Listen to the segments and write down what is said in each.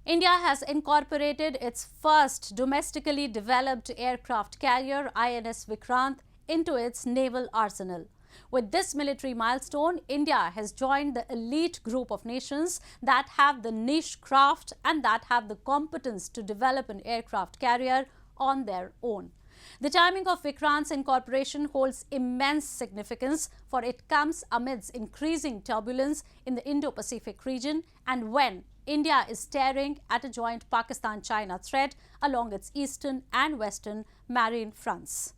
India has incorporated its first domestically developed aircraft carrier, INS Vikrant, into its naval arsenal. With this military milestone, India has joined the elite group of nations that have the niche craft and that have the competence to develop an aircraft carrier on their own. The timing of Vikrant's incorporation holds immense significance, for it comes amidst increasing turbulence in the Indo-Pacific region and when India is staring at a joint Pakistan-China threat along its eastern and western marine fronts.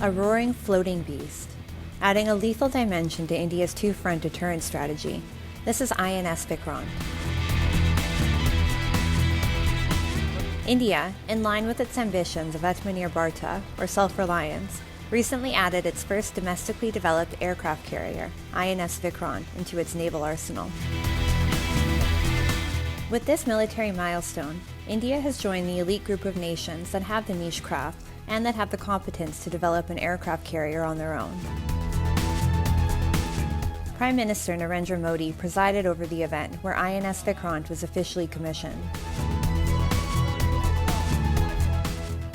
A roaring floating beast, adding a lethal dimension to India's two-front deterrence strategy. This is INS Vikrant. India, in line with its ambitions of Atmanirbhar, or self-reliance, recently added its first domestically developed aircraft carrier, INS Vikrant, into its naval arsenal. With this military milestone, India has joined the elite group of nations that have the niche craft and that have the competence to develop an aircraft carrier on their own. Prime Minister Narendra Modi presided over the event where INS Vikrant was officially commissioned.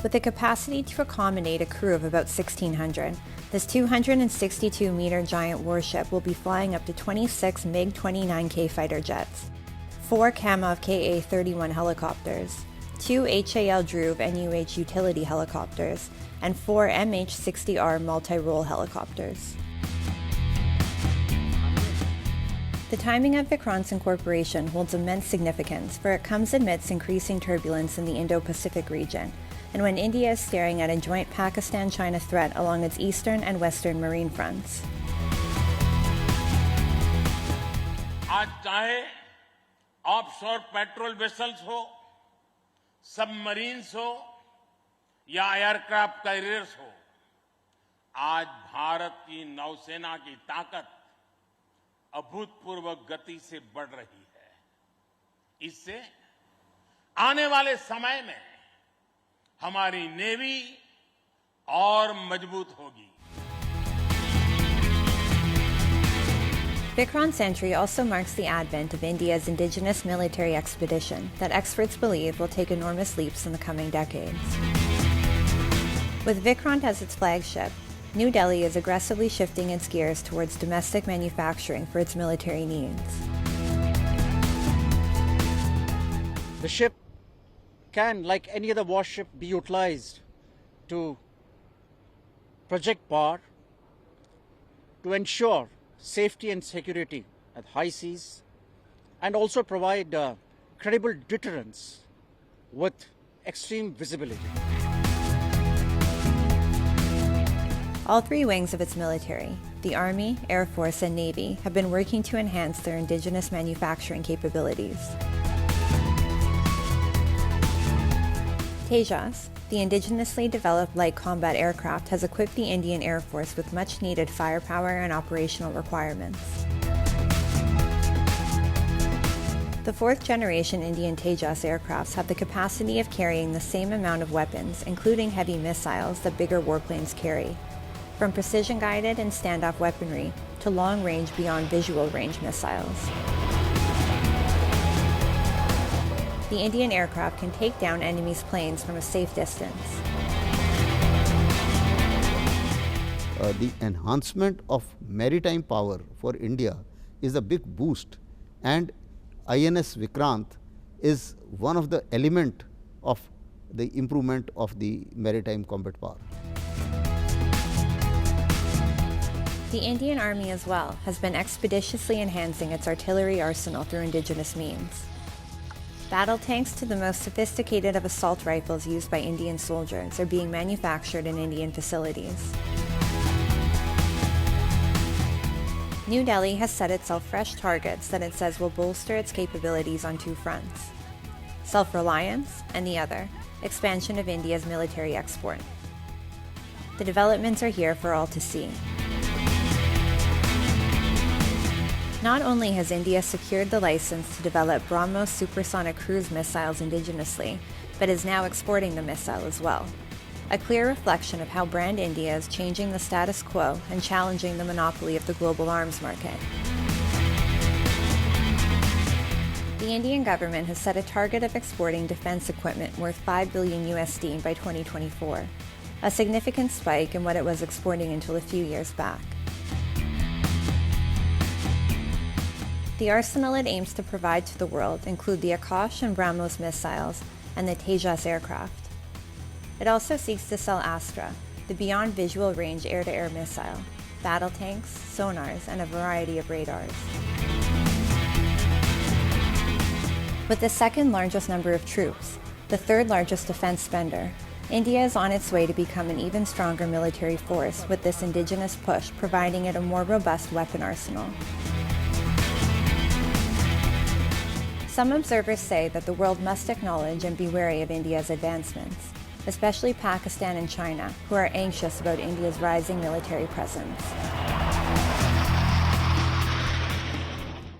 With a capacity to accommodate a crew of about 1,600, this 262-meter giant warship will be flying up to 26 MiG-29K fighter jets, 4 Kamov Ka-31 helicopters, 2 HAL Dhruv NUH utility helicopters, and 4 MH-60R multi-role helicopters. The timing of Vikrant's incorporation holds immense significance, for it comes amidst increasing turbulence in the Indo-Pacific region, and when India is staring at a joint Pakistan-China threat along its eastern and western marine fronts. आज चाहे offshore patrol vessels हो, submarines हो या aircraft carriers हो, आज भारत की नौसेना की ताकत अभूतपूर्व गति से बढ़ रही है। इससे आने वाले समय में हमारी नेवी और मजबूत होगी। Vikrant's entry also marks the advent of India's indigenous military expedition that experts believe will take enormous leaps in the coming decades. With Vikrant as its flagship, New Delhi is aggressively shifting its gears towards domestic manufacturing for its military needs. The ship can, like any other warship, be utilized to project power, to ensure safety and security at high seas, and also provide credible deterrence with extreme visibility. All three wings of its military, the Army, Air Force, and Navy, have been working to enhance their indigenous manufacturing capabilities. Tejas, the indigenously developed light combat aircraft, has equipped the Indian Air Force with much-needed firepower and operational requirements. The fourth-generation Indian Tejas aircrafts have the capacity of carrying the same amount of weapons, including heavy missiles that bigger warplanes carry, from precision-guided and standoff weaponry to long-range beyond visual range missiles. The Indian aircraft can take down enemy's planes from a safe distance. The enhancement of maritime power for India is a big boost, and INS Vikrant is one of the elements of the improvement of the maritime combat power. The Indian Army as well has been expeditiously enhancing its artillery arsenal through indigenous means. Battle tanks to the most sophisticated of assault rifles used by Indian soldiers are being manufactured in Indian facilities. New Delhi has set itself fresh targets that it says will bolster its capabilities on two fronts: self-reliance, and the other, expansion of India's military export. The developments are here for all to see. Not only has India secured the license to develop BrahMos supersonic cruise missiles indigenously, but is now exporting the missile as well. A clear reflection of how brand India is changing the status quo and challenging the monopoly of the global arms market. the Indian government has set a target of exporting defense equipment worth $5 billion USD by 2024, a significant spike in what it was exporting until a few years back. The arsenal it aims to provide to the world include the Akash and BrahMos missiles and the Tejas aircraft. It also seeks to sell Astra, the beyond visual range air-to-air missile, battle tanks, sonars, and a variety of radars. With the second largest number of troops, the third largest defense spender, India is on its way to become an even stronger military force, with this indigenous push providing it a more robust weapon arsenal. Some observers say that the world must acknowledge and be wary of India's advancements, especially Pakistan and China, who are anxious about India's rising military presence.